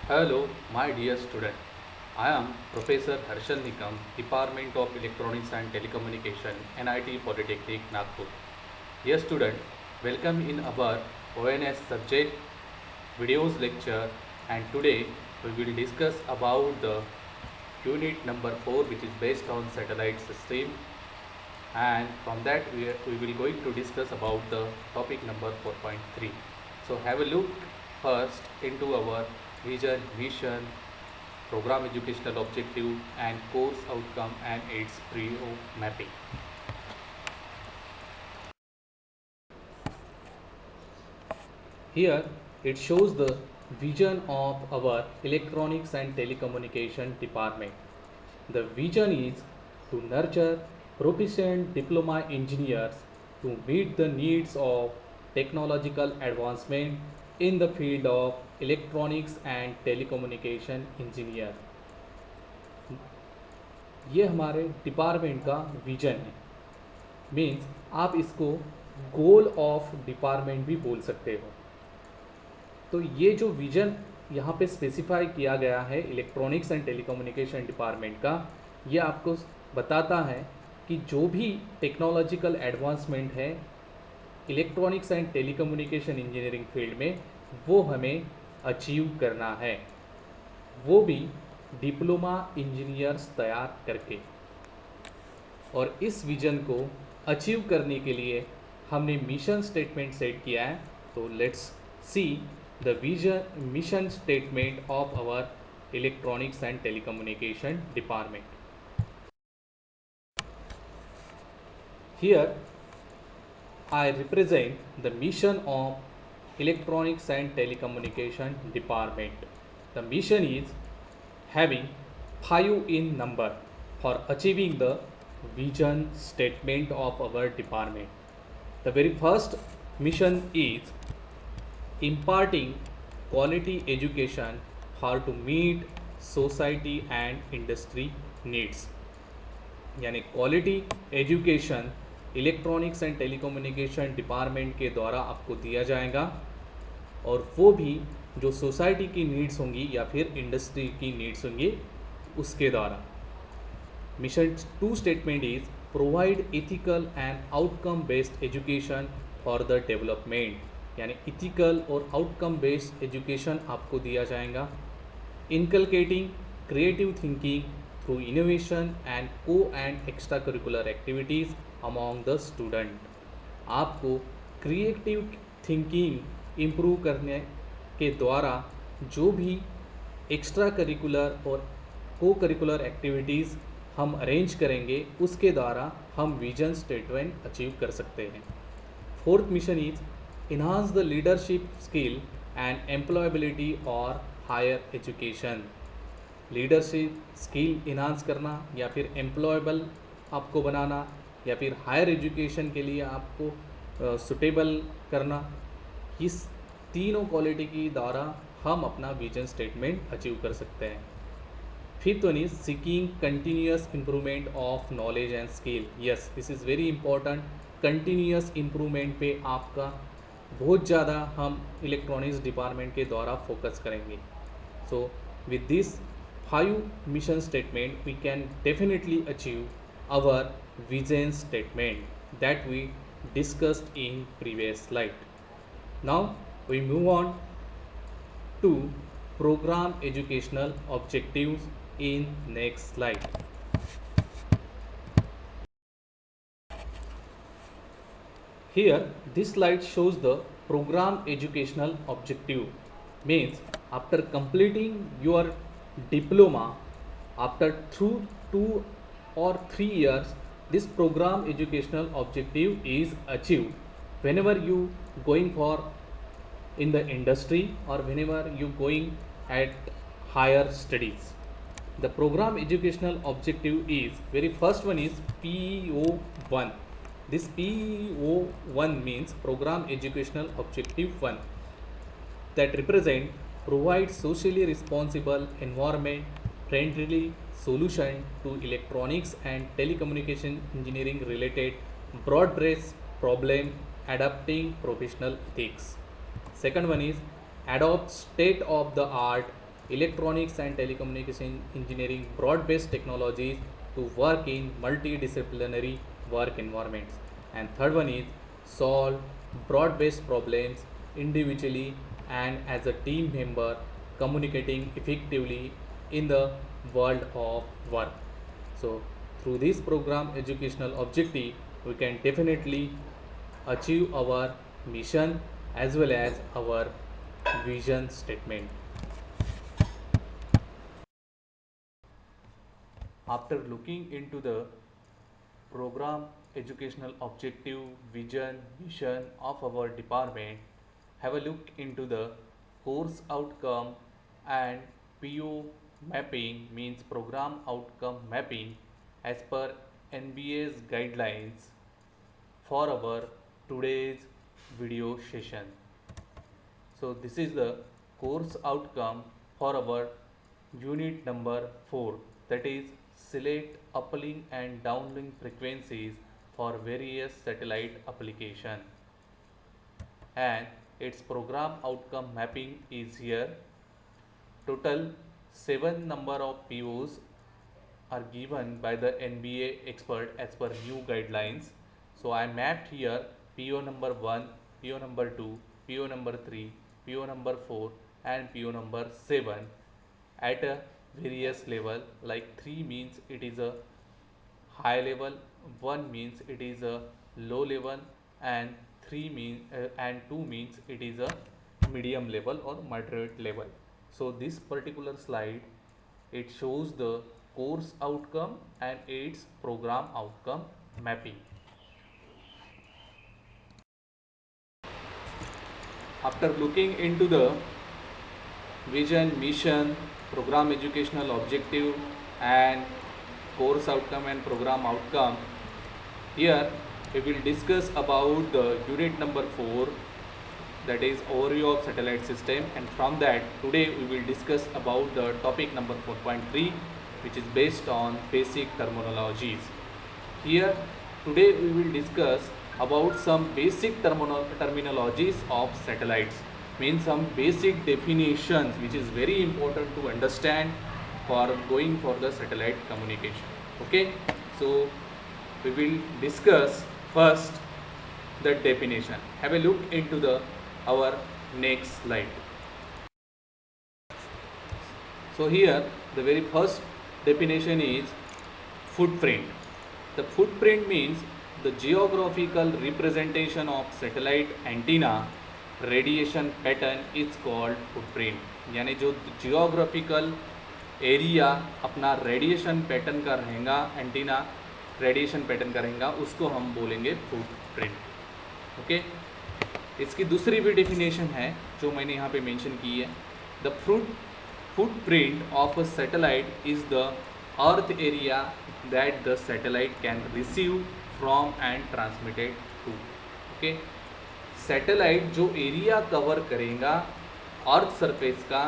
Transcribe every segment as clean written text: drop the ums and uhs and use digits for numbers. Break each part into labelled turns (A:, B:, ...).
A: Hello, my dear student. I am Professor Harshal Nikam, Department of Electronics and Telecommunication, NIT Polytechnic, Nagpur. Dear student, welcome in our ONS subject videos lecture, and today we will discuss about the unit number 4, which is based on satellite system, and from that we will going to discuss about the topic number 4.3. So have a look first into our vision, mission, program educational objective and course outcome and its PRIO mapping. Here it shows the vision of our electronics and telecommunication department. The vision is to nurture proficient diploma engineers to meet the needs of technological advancement in the field of electronics and telecommunication engineer. ये हमारे department का vision है। Means आप इसको goal of department भी बोल सकते हो। तो ये जो विजन यहाँ पे स्पेसिफाई किया गया है इलेक्ट्रॉनिक्स एंड टेलीकम्युनिकेशन डिपार्टमेंट का, ये आपको बताता है कि जो भी टेक्नोलॉजिकल एडवांसमेंट है electronics and telecommunication engineering field में, वो हमें अचीव करना है, वो भी डिप्लोमा इंजीनियर्स तैयार करके। और इस विजन को अचीव करने के लिए हमने मिशन स्टेटमेंट सेट किया है। तो let's see the vision mission statement of our electronics and telecommunication department. Here I represent the mission of Electronics and Telecommunication Department. The mission is having 5 in number for achieving the vision statement of our department. The very first mission is imparting quality education for to meet society and industry needs. यानी quality education electronics and telecommunication department के द्वारा आपको दिया जाएगा, और वो भी जो सोसाइटी की नीड्स होंगी या फिर इंडस्ट्री की नीड्स होंगी उसके द्वारा। Mission 2 statement is provide ethical and outcome based education for the development. यानी इथिकल और आउटकम बेस्ड एजुकेशन आपको दिया जाएगा। Inculcating creative thinking through innovation and co and extracurricular activities among the student। आपको क्रिएटिव थिंकिंग इम्प्रूव करने के द्वारा जो भी एक्स्ट्रा करिकुलर और को करिकुलर एक्टिविटीज़ हम अरेंज करेंगे उसके द्वारा हम विजन स्टेटमेंट अचीव कर सकते हैं। Fourth mission is enhance the leadership skill and employability और higher education. Leadership skill enhance करना या फिर एम्प्लॉयबल आपको बनाना या फिर हायर एजुकेशन के लिए आपको सुटेबल करना, इस तीनों क्वालिटी की द्वारा हम अपना विजन स्टेटमेंट अचीव कर सकते हैं। Fifth one is seeking continuous improvement of knowledge and skill. Yes, this is very important. Continuous improvement पे आपका बहुत ज़्यादा हम इलेक्ट्रॉनिक्स डिपार्टमेंट के द्वारा फोकस करेंगे। So with this 5 mission statement, we can definitely achieve our vision statement that we discussed in previous slide. Now we move on to program educational objectives in next slide. Here this slide shows the program educational objective. Means after completing your diploma, after 2 or 3 years, this program educational objective is achieved whenever you going for in the industry or whenever you going at higher studies. The program educational objective is very first one is PEO1. This PEO1 means program educational objective 1, that represent provide socially responsible environment friendly solution to electronics and telecommunication engineering related broad based problem adapting professional ethics. Second one is adopt state of the art electronics and telecommunication engineering broad-based technologies to work in multidisciplinary work environments. And third one is solve broad-based problems individually and as a team member, communicating effectively in the world of work. So through this program educational objective, we can definitely achieve our mission as well as our vision statement. After looking into the program educational objective, vision, mission of our department, have a look into the course outcome and PO mapping, means program outcome mapping as per NBA's guidelines for our today's video session. So this is the course outcome for our unit number 4, that is select uplink and downlink frequencies for various satellite application, and its program outcome mapping is here. Total 7 number of POs are given by the NBA expert as per new guidelines. So I mapped here PO number 1, PO number 2, PO number 3, PO number 4 and PO number 7 at a various level, like 3 means it is a high level, 1 means it is a low level and 2 means it is a medium level or moderate level. So this particular slide, it shows the course outcome and its program outcome mapping. After looking into the vision, mission, program educational objective and course outcome and program outcome, here we will discuss about the unit number 4, that is overview of satellite system, and from that today we will discuss about the topic number 4.3, which is based on basic terminologies. Here today we will discuss about some basic terminologies of satellites, means some basic definitions which is very important to understand for going for the satellite communication. Okay, so we will discuss first the definition. Have a look into the our next slide. So here the very first definition is footprint. The footprint means the geographical representation of satellite antenna radiation pattern is called footprint, यानी जो geographical area अपना radiation pattern का रहेगा, antenna radiation pattern का रहेगा, उसको हम बोलेंगे फुटप्रिंट. ओके, इसकी दूसरी भी डेफिनेशन है जो मैंने यहाँ पे मेंशन की है. The footprint of a satellite is the earth area that the satellite can receive from and transmitted to. Okay, satellite जो एरिया कवर करेगा अर्थ सरफेस का,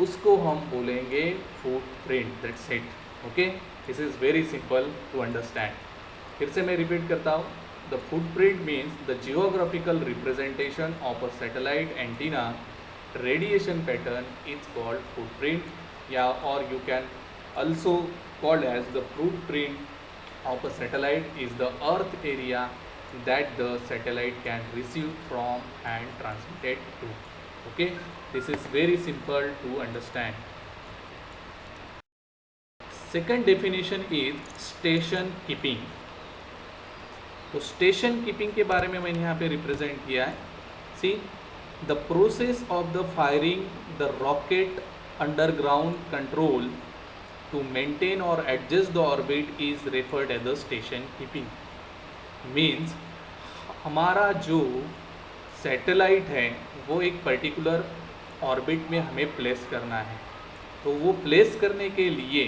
A: उसको हम बोलेंगे footprint. That's it. Okay, this is very simple to understand. फिर से मैं repeat करता हूँ. The footprint means the geographical representation of a satellite antenna radiation pattern is called footprint, या और you can also called as the footprint of a satellite is the earth area that the satellite can receive from and transmitted to. Okay, this is very simple to understand. Second definition is station keeping. तो station keeping के बारे में मैंने यहाँ पे represent किया है. See, the process of the firing the rocket underground control to maintain और adjust the orbit is referred as the station keeping. Means हमारा जो सैटेलाइट है वो एक पर्टिकुलर ऑर्बिट में हमें प्लेस करना है. तो वो प्लेस करने के लिए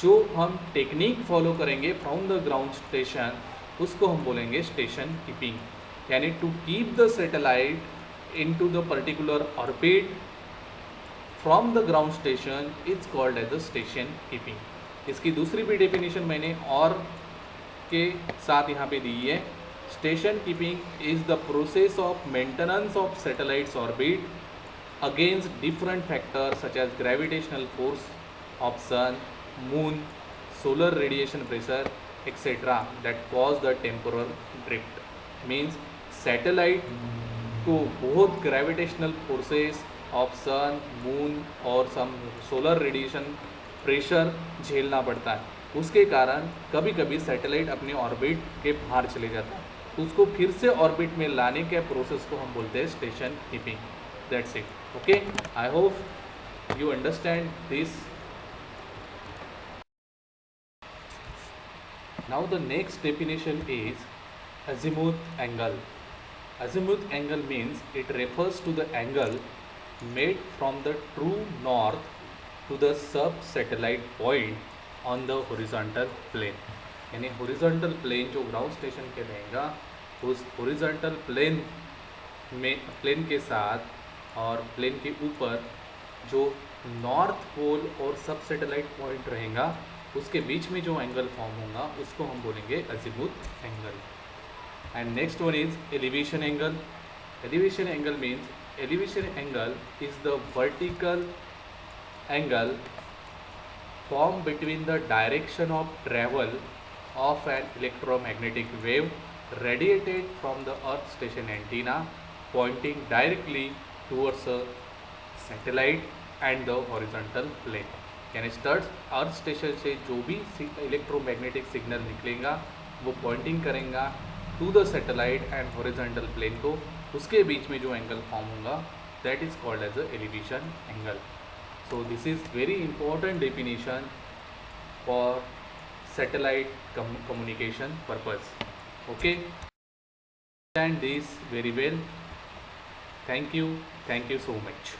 A: जो हम टेक्निक फॉलो करेंगे फ्रॉम द ग्राउंड स्टेशन, उसको हम बोलेंगे स्टेशन कीपिंग. यानी to keep the satellite in to the particular orbit from the ground station is called as the station keeping. इसकी दूसरी भी डेफिनेशन मैंने और के साथ यहाँ पे दी है. Station keeping is the process of maintenance of satellites orbit against different factors such as gravitational force of sun, moon, solar radiation pressure, etc. that cause the temporal drift. Means satellite को बहुत gravitational forces of sun, moon और some solar radiation pressure झेलना पड़ता है। उसके कारण कभी कभी सैटेलाइट अपने ऑर्बिट के बाहर चले जाता है, तो उसको फिर से ऑर्बिट में लाने के प्रोसेस को हम बोलते हैं station keeping. That's it. Okay, I hope you understand this. Now the next definition is azimuth angle. Azimuth angle means it refers to the angle made from the true north to the sub-satellite point on the horizontal plane. यानी horizontal plane जो ground station के रहेगा, उस horizontal plane में plane के साथ और plane के ऊपर जो नॉर्थ पोल और सब सैटेलाइट पॉइंट रहेगा, उसके बीच में जो एंगल फॉर्म होगा उसको हम बोलेंगे azimuth angle. And next one is elevation angle. Elevation angle means elevation angle is the vertical angle formed between the direction of travel of an electromagnetic wave radiated from the earth station antenna pointing directly towards a satellite and the horizontal plane. यानी earth station से जो भी electromagnetic signal निकलेगा वो pointing करेगा to the satellite and horizontal plane को, उसके बीच में जो एंगल फॉर्म होगा that is called as a elevation angle. So this is very important definition for satellite communication purpose. Okay, understand this very well. Thank you so much.